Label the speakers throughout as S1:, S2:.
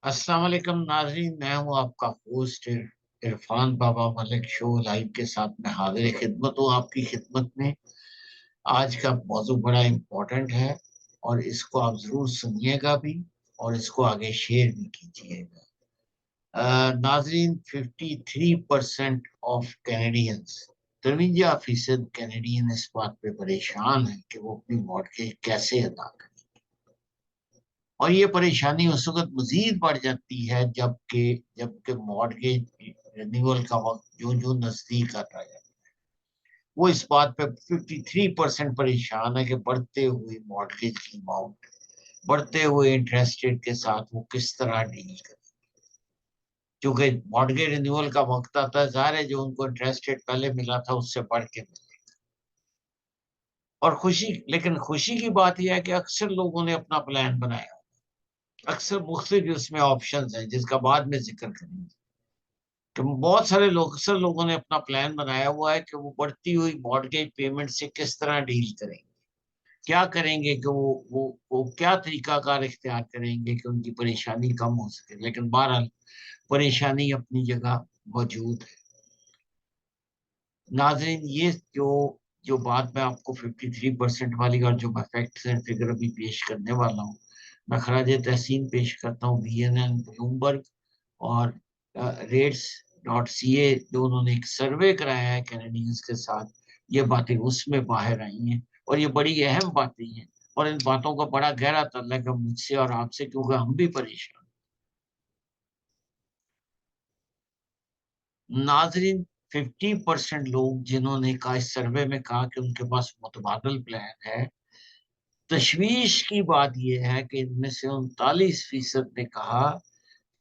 S1: अस्सलाम वालेकुम नाजरीन, मैं हूं आपका होस्ट इरफान बाबा मलिक। शो लाइव के साथ मैं हाजिर खिदमत हूं आपकी खिदमत में। आज का मौजू बड़ा इम्पोर्टेंट है और इसको आप जरूर सुनिएगा भी और इसको आगे शेयर भी कीजिएगा। नाजरीन, 53% ऑफ कैनेडियंस, 53% कैनेडियन इस बात पे परेशान है कि वो अपनी मॉर्गेज कैसे अदा करें। और ये परेशानी उस वक्त मजीद बढ़ जाती है जबकि जबकि मॉर्गेज रिन्यूअल का वक्त जो जो नजदीक आता है। वो इस बात पे 53% परेशान है कि बढ़ते हुए मॉर्गेज की अमाउंट, बढ़ते हुए इंटरेस्ट रेट के साथ वो किस तरह डील करें। क्योंकि मॉर्गेज रिन्यूअल का वक्त आता है, ज़ाहिर है जो उनको इंटरेस्ट रेट पहले मिला था उससे बढ़ के मिले। और लेकिन खुशी की बात यह है कि अक्सर लोगों ने अपना प्लान बनाया। अक्सर मुख्तलिफ उसमें ऑप्शन हैं जिसका बाद में जिक्र करेंगे। तो बहुत सारे लोग, अक्सर लोगों ने अपना प्लान बनाया हुआ है कि वो बढ़ती हुई मॉर्गेज पेमेंट से किस तरह डील करेंगे, क्या करेंगे कि वो क्या तरीकाकार इख्तियार करेंगे कि उनकी परेशानी कम हो सके। लेकिन बहरहाल परेशानी अपनी जगह मौजूद है। नाज़रीन, ये जो जो बात मैं आपको 53% वाली और जो मैं फैक्ट्स एंड फिगर अभी पेश करने वाला हूँ, मैं खराज तहसीन पेश करता हूँ BNN, ब्लूमबर्ग और रेट्स डॉट सी ए, जो उन्होंने एक सर्वे कराया है कैनेडियंस के साथ। ये बातें उसमें बाहर आई हैं और ये बड़ी अहम बातें हैं और इन बातों का बड़ा गहरा ताल्लुक है मुझसे और आपसे, क्योंकि हम भी परेशान। नाजरीन, 50% लोग जिन्होंने कहा इस सर्वे में कहा कि उनके पास मुतबादल प्लान है, तशवीश की बात यह है कि इनमें से 39% ने कहा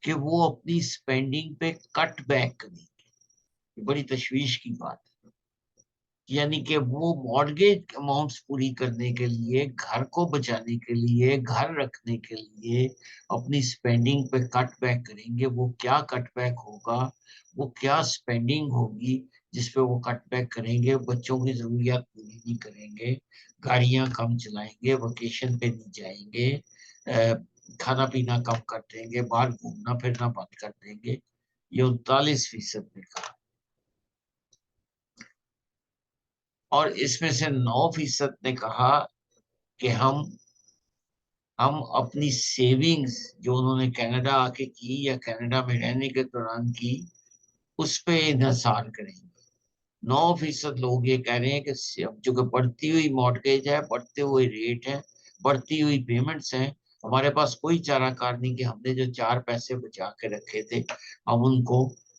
S1: कि वो अपनी स्पेंडिंग पे कट बैक करेंगे। ये बड़ी तशवीश की बात है। यानी कि वो मॉर्गेज अमाउंट्स पूरी करने के लिए, घर को बचाने के लिए, घर रखने के लिए अपनी स्पेंडिंग पे कट बैक करेंगे। वो क्या कट बैक होगा, वो क्या स्पेंडिंग होगी जिस पे वो कट बैक करेंगे? बच्चों की जरूरियात पूरी नहीं करेंगे, गाड़ियां कम चलाएंगे, वेकेशन पे नहीं जाएंगे, खाना पीना कम कर देंगे, बाहर घूमना फिरना बंद कर देंगे। ये 39% ने कहा। और इसमें से 9% ने कहा कि हम अपनी सेविंग्स जो उन्होंने कनाडा आके की या कनाडा में रहने के दौरान की, उस पे इन्हिसार करेंगे। 9% लोग ये कह रहे हैं कि अब जो कि बढ़ती हुई मॉर्गेज है, बढ़ते हुए रेट है, बढ़ती हुई पेमेंट्स हैं, हमारे पास कोई चाराकार नहीं कि हमने जो 4 पैसे बचा के रखे थे हम उनको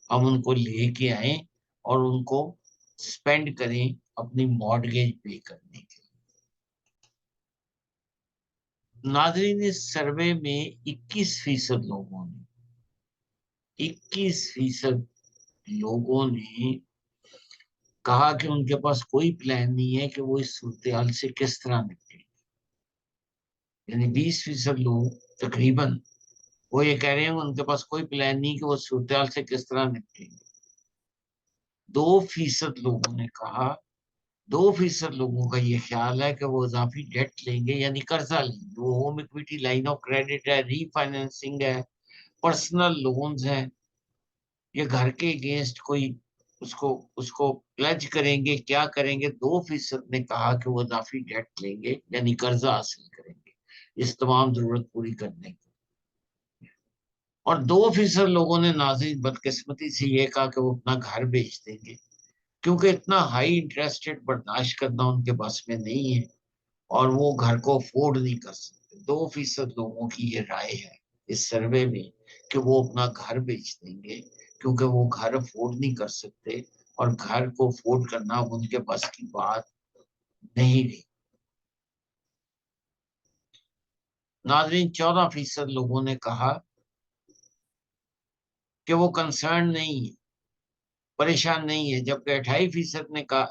S1: हम उनको लेके आए और उनको स्पेंड करें अपनी मॉर्गेज पे करने के लिए। नाजरीन, इस सर्वे में 21% लोगों ने 21% लोगों ने कहा कि उनके पास कोई प्लान नहीं है कि वो इस सूरत से किस तरह निपटे। यानी 20% लोग तकरीबन वो ये कह रहे हैं उनके पास कोई प्लान नहीं कि वो सूरत से किस तरह निपटेंगे। 2% लोगों ने कहा, 2% लोगों का ये ख्याल है कि वो इजाफी डेट लेंगे, यानी कर्जा लेंगे। वो home equity line of credit है, रीफाइनेंसिंग है, पर्सनल लोन्स हैं, ये घर के अगेंस्ट कोई उसको उसको प्लेज करेंगे, क्या करेंगे? 2% ने कहा कि वो इजाफी डेट लेंगे, यानी कर्जा हासिल करेंगे इस तमाम जरूरत पूरी करने की। और 2% लोगों ने नाज़रीन बदकिस्मती से ये कहा कि वो अपना घर बेच देंगे, क्योंकि इतना हाई इंटरेस्ट रेट बर्दाश्त करना उनके बस में नहीं है और वो घर को अफोर्ड नहीं कर सकते। 2% लोगों की ये राय है इस सर्वे में कि वो अपना घर बेच देंगे क्योंकि वो घर अफोर्ड नहीं कर सकते और घर को अफोर्ड करना उनके बस की बात नहीं रही। नाजरीन, 14% लोगों ने कहा कि वो कंसर्न नहीं है, परेशान नहीं है, जबकि 28% ने कहा,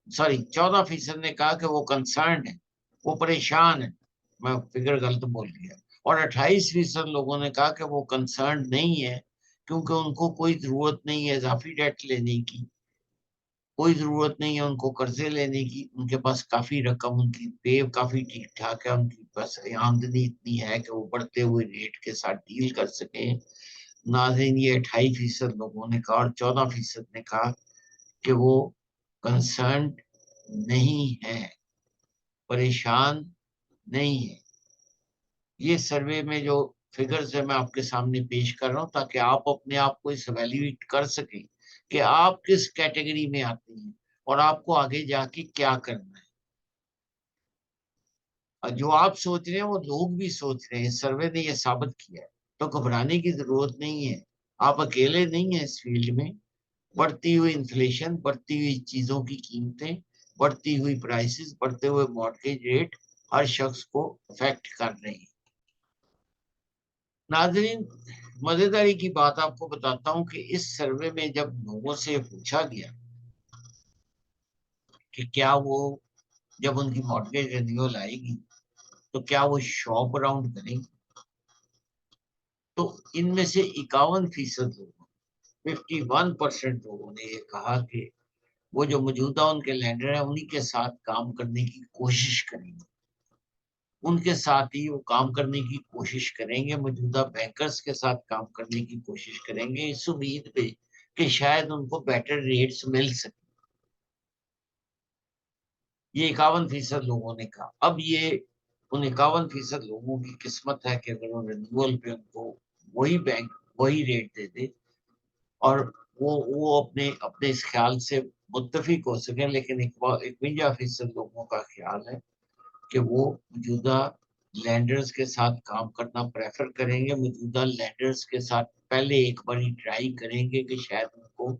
S1: सॉरी, 14% ने कहा कि वो कंसर्न है, वो परेशान है। मैं फिगर गलत बोल गया। और 28% लोगों ने कहा कि वो कंसर्न नहीं है क्योंकि उनको कोई जरूरत नहीं है इजाफी डेट लेने की। कोई जरूरत नहीं है उनको कर्जे लेने की, उनके पास काफी रकम, उनकी पे काफी ठीक ठाक है, उनकी पास आमदनी इतनी है कि वो बढ़ते हुए रेट के साथ डील कर सके। नाज़रीन, ये 28% लोगों ने कहा और 14% ने कहा कि वो कंसर्न नहीं है, परेशान नहीं है। ये सर्वे में जो फिगर्स है मैं आपके सामने पेश कर रहा हूं ताकि आप अपने आप को इस वैल्यूएट कर सकें कि आप किस कैटेगरी में आते हैं और आपको आगे जाके क्या करना है। और जो आप सोच रहे हैं वो लोग भी सोच रहे हैं, सर्वे ने ये साबित किया है। तो घबराने की जरूरत नहीं है, आप अकेले नहीं हैं इस फील्ड में। बढ़ती हुई इन्फ्लेशन, बढ़ती हुई चीजों की कीमतें, बढ़ती हुई प्राइसेस, बढ़ते हुए मॉर्गेज रेट हर शख्स को अफेक्ट कर रहे हैं। नाजरीन, मजेदारी की बात आपको बताता हूं कि इस सर्वे में जब लोगों से पूछा गया कि क्या वो, जब उनकी मॉर्गेज रिन्यूअल आएगी तो क्या वो शॉप अराउंड करेंगे, तो इनमें से 51% लोगों, 51% लोगों ने ये कहा कि वो जो मौजूदा उनके लैंडर है उन्हीं के साथ काम करने की कोशिश करेंगे, उनके साथ ही वो काम करने की कोशिश करेंगे, मौजूदा बैंकर्स के साथ काम करने की कोशिश करेंगे इस उम्मीद पे कि शायद उनको बेटर रेट्स मिल सके। ये 51% लोगों ने कहा। अब ये उन 51% लोगों की किस्मत है कि अगर वो रिन्यूअल पे उनको वही बैंक वही रेट दे दे और वो अपने अपने इस ख्याल से मुत्तफिक हो सके। लेकिन 51% लोगों का ख्याल है कि वो मौजूदा लैंडर्स के साथ काम करना प्रेफर करेंगे, मौजूदा लैंडर्स के साथ पहले एक बार ट्राई करेंगे कि शायद उनको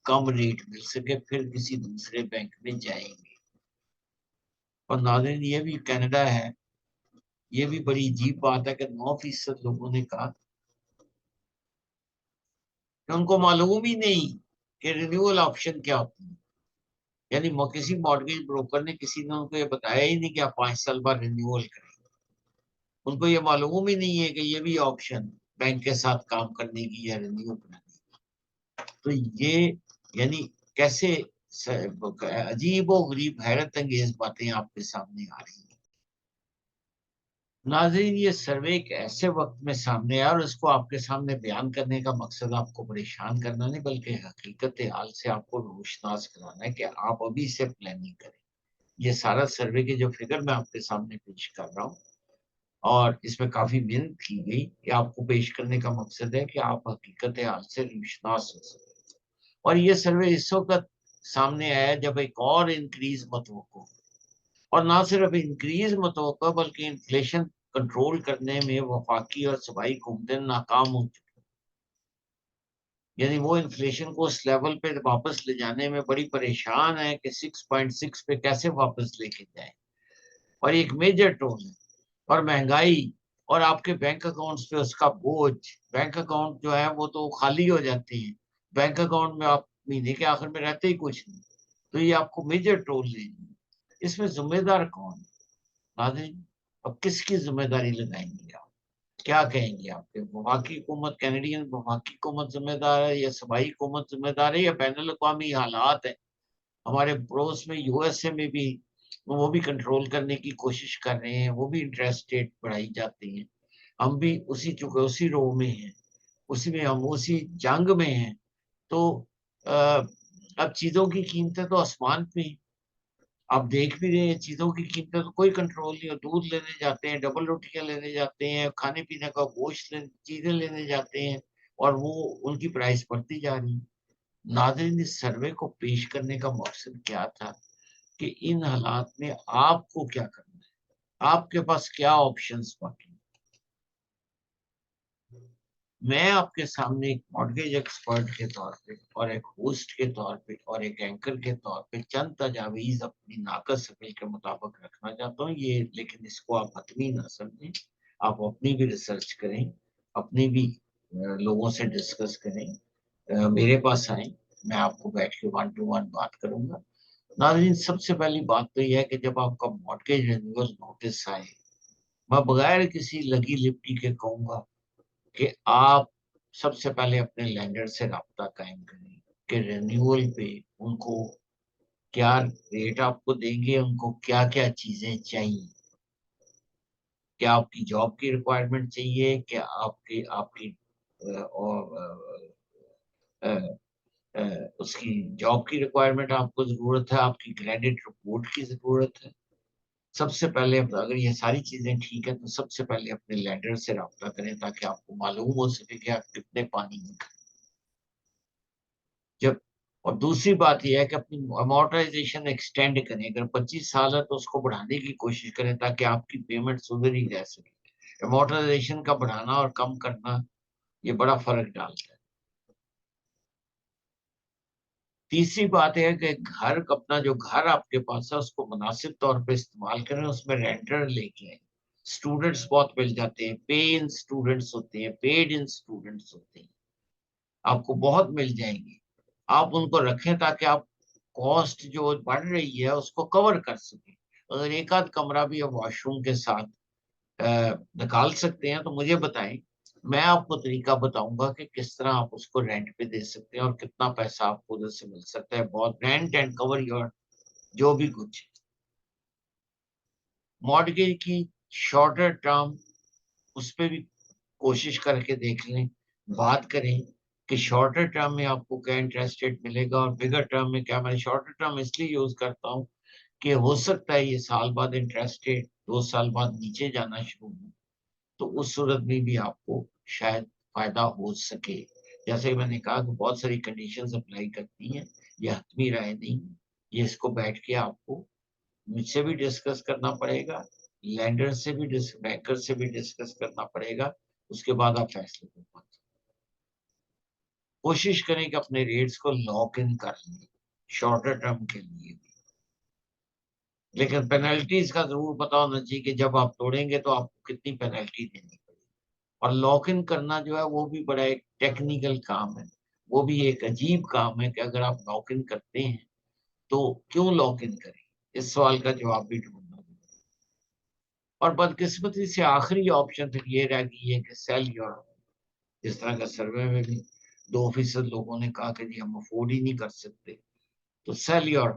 S1: कम रेट मिल सके, फिर किसी दूसरे बैंक में जाएंगे। और नाज़रीन, ये भी कनाडा है, ये भी बड़ी अजीब बात है कि 9% लोगों ने कहा कि उनको मालूम ही नहीं कि रिन्यूअल ऑप्शन क्या होती है। यानी किसी मॉर्गेज ब्रोकर ने, किसी ने उनको ये बताया ही नहीं कि आप 5 साल बाद रिन्यूअल करें। उनको ये मालूम ही नहीं है कि ये भी ऑप्शन बैंक के साथ काम करने की या रिन्यू करने की। तो ये यानी कैसे अजीब और गरीब हैरत अंगेज बातें आपके सामने आ रही हैं। नाज़रीन, ये सर्वे एक ऐसे वक्त में सामने आया और इसको आपके सामने बयान करने का मकसद आपको परेशान करना नहीं बल्कि हकीकत हाल से आपको रोशनास कराना है कि आप अभी से प्लानिंग करें। ये सारा सर्वे के जो फिगर मैं आपके सामने पेश कर रहा हूँ और इसमें काफी मेहनत की गई, ये आपको पेश करने का मकसद है कि आप हकीकत हाल से रोशनास हो सकें। और ये सर्वे इस वक्त सामने आया जब एक और इंक्रीज मतवक्को, और ना सिर्फ इंक्रीज मतवक्को बल्कि इन्फ्लेशन कंट्रोल करने में वफाकी और सूबाई हुकूमतें नाकाम हो चुकी। यानी वो इन्फ्लेशन को उस लेवल पे वापस ले जाने में बड़ी परेशान है कि 6.6 पे कैसे वापस लेके जाए। और एक मेजर टोल है। और महंगाई और आपके बैंक अकाउंट्स पे उसका बोझ, बैंक अकाउंट जो है वो तो खाली हो जाते हैं, बैंक अकाउंट में आप महीने के आखिर में रहते ही कुछ नहीं, तो ये आपको मेजर टोल लेनी है। इसमें जिम्मेदार कौन है नाज़रीन? अब किसकी जिम्मेदारी लगाएंगे आप? क्या कहेंगे आपके वफाकी हुकूमत, कैनेडियन वफाकी हुकूमत जिम्मेदार है या सूबाई हुकूमत जिम्मेदार है या बैनुल अक़वामी हालात है? हमारे पड़ोस में यूएसए में भी वो भी कंट्रोल करने की कोशिश कर रहे हैं, वो भी इंटरेस्ट रेट बढ़ाई जाती हैं। हम भी उसी चूंकि उसी रो में हैं, उसी में हम उसी जंग में हैं। तो अ, अब चीजों की कीमतें तो आसमान पे हैं। आप देख भी रहे हैं चीजों की कीमतें तो कोई कंट्रोल नहीं हो। दूध लेने जाते हैं, डबल रोटियां लेने जाते हैं, खाने पीने का गोश्त चीजें लेने जाते हैं और वो उनकी प्राइस बढ़ती जा रही है। नाज़रीन, इस सर्वे को पेश करने का मकसद क्या था कि इन हालात में आपको क्या करना है, आपके पास क्या ऑप्शंस बाकी हैं। मैं आपके सामने एक मॉर्गेज एक्सपर्ट के तौर पे और एक होस्ट के तौर पे और एक एंकर के तौर पे चंद तजावीज अपनी नाकस अकल के मुताबिक रखना चाहता हूँ ये, लेकिन इसको आप हतमी ना समझें। आप अपनी भी रिसर्च करें, अपनी भी लोगों से डिस्कस करें, मेरे पास आए, मैं आपको बैठ के 1 to 1 बात करूंगा। नाज़रीन, सबसे पहली बात तो यह है कि जब आपका मॉर्गेज रिन्यूअल नोटिस आए, मैं बगैर किसी लगी लिपटी के कहूंगा कि आप सबसे पहले अपने लैंडर से राब्ता कायम करें कि रिन्यूअल पे उनको کیا ریٹ آپ کو دیں گے، ان کو کیا کیا چیزیں چاہیے، کیا آپ کی جاب کی ریکوائرمنٹ چاہیے، کیا آپ کی اس کی جاب کی ریکوائرمنٹ آپ کو ضرورت ہے، آپ کی کریڈٹ رپورٹ کی ضرورت ہے. سب سے پہلے اگر یہ ساری چیزیں ٹھیک ہے تو سب سے پہلے اپنے لینڈر سے رابطہ کریں تاکہ آپ کو معلوم ہو سکے کہ آپ کتنے پانی میں کھائیں. جب اور دوسری بات یہ ہے کہ اپنی امورٹائزیشن ایکسٹینڈ کریں. اگر 25 سال ہے تو اس کو بڑھانے کی کوشش کریں تاکہ آپ کی پیمنٹ ادھر ہی رہ سکے. امورٹائزیشن کا بڑھانا اور کم کرنا یہ بڑا فرق ڈالتا ہے. تیسری بات ہے کہ اپنا جو گھر آپ کے پاس ہے اس کو مناسب طور پہ استعمال کریں، اس میں رینٹر لے کے آئیں. اسٹوڈنٹس بہت مل جاتے ہیں، پے ان اسٹوڈنٹس ہوتے ہیں، پیڈ ان اسٹوڈنٹس ہوتے ہیں، آپ کو بہت مل جائیں گے. آپ ان کو رکھیں تاکہ آپ کاسٹ جو بڑھ رہی ہے اس کو کور کر سکیں. اگر ایک آدھ کمرہ بھی آپ واش روم کے ساتھ نکال سکتے ہیں تو مجھے بتائیں، میں آپ کو طریقہ بتاؤں گا کہ کس طرح آپ اس کو رینٹ پہ دے سکتے ہیں اور کتنا پیسہ آپ کو ادھر سے مل سکتا ہے. بہت رینٹ اینڈ کور یور جو بھی کچھ. مارگیج کی شارٹر ٹرم اس پہ بھی کوشش کر کے دیکھ لیں، بات کریں کہ شارٹر ٹرم میں آپ کو کیا انٹرسٹ ریٹ ملے گا اور بگر ٹرم میں کیا. میں شارٹر ٹرم اس لیے یوز کرتا ہوں کہ ہو سکتا ہے یہ سال بعد انٹرسٹ ریٹ 2 سال بعد نیچے جانا شروع ہو، تو اس صورت میں بھی آپ کو شاید فائدہ ہو سکے. جیسے میں نے کہا کہ بہت ساری کنڈیشنز اپلائی کرتی ہیں، یہ حتمی رائے نہیں. یہ اس کو بیٹھ کے آپ کو مجھ سے بھی ڈسکس کرنا پڑے گا، لینڈر سے بھی بینکر سے بھی ڈسکس کرنا پڑے گا. اس کے بعد آپ فیصلے کو پہنچیں. کوشش کریں کہ اپنے ریٹس کو لاک ان کر لیں شارٹر ٹرم کے لیے بھی. لیکن پینلٹیز کا ضرور پتا ہونا چاہیے کہ جب آپ توڑیں گے تو آپ کو کتنی پینلٹی دینی پڑے گی. اور لاک ان کرنا جو ہے وہ بھی بڑا ایک ٹیکنیکل کام ہے، وہ بھی ایک عجیب کام ہے کہ اگر آپ لاک ان کرتے ہیں تو کیوں لاک ان کریں. اس سوال کا جواب بھی ڈھونڈنا ہے. اور بدقسمتی سے آخری آپشن پھر یہ رہ گئی ہے کہ سیل یور. جس طرح کا سروے میں بھی 2% لوگوں نے کہا کہ جی ہم افورڈ ہی نہیں کر سکتے. تو سیل یور،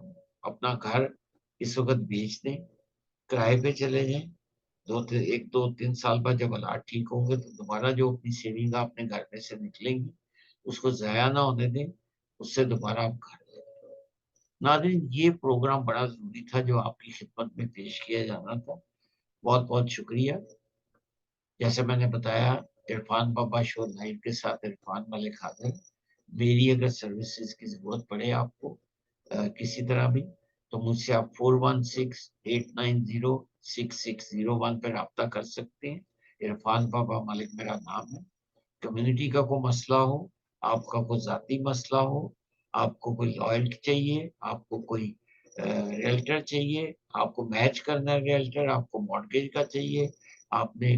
S1: اپنا گھر اس وقت بیچ دیں، کرائے پہ چلے جائیں. 2-3 سال بعد جب حالات ٹھیک ہوں گے تو دوبارہ جو اپنی سیونگ اپنے گھر میں سے نکلیں گی اس کو ضائع نہ ہونے دیں، اس سے دوبارہ آپ گھر لیں. ناظرین، یہ پروگرام بڑا ضروری تھا جو آپ کی خدمت میں پیش کیا جانا تھا. بہت بہت شکریہ. جیسے میں نے بتایا، عرفان بابا شو لائیو کے ساتھ عرفان ملک حاضر. میری اگر سروسز کی ضرورت پڑے آپ کو کسی طرح بھی تو مجھ سے آپ 4168906601 پہ رابطہ کر سکتے ہیں. عرفان بابا ملک میرا نام ہے. کمیونٹی کا کوئی مسئلہ ہو، آپ کا کوئی ذاتی مسئلہ ہو، آپ کو کوئی لائلٹی چاہیے، آپ کو کوئی ریلٹر چاہیے، آپ کو میچ کرنا ہے ریلٹر، آپ کو مارگیج کا چاہیے، آپ نے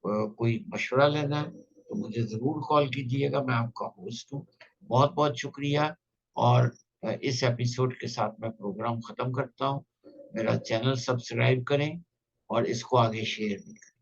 S1: کوئی مشورہ لینا ہے تو مجھے ضرور کال کیجیے گا. میں آپ کا ہوسٹ ہوں. بہت بہت شکریہ. اور اس ایپیسوڈ کے ساتھ میں پروگرام ختم کرتا ہوں. میرا چینل سبسکرائب کریں اور اس کو آگے شیئر بھی کریں.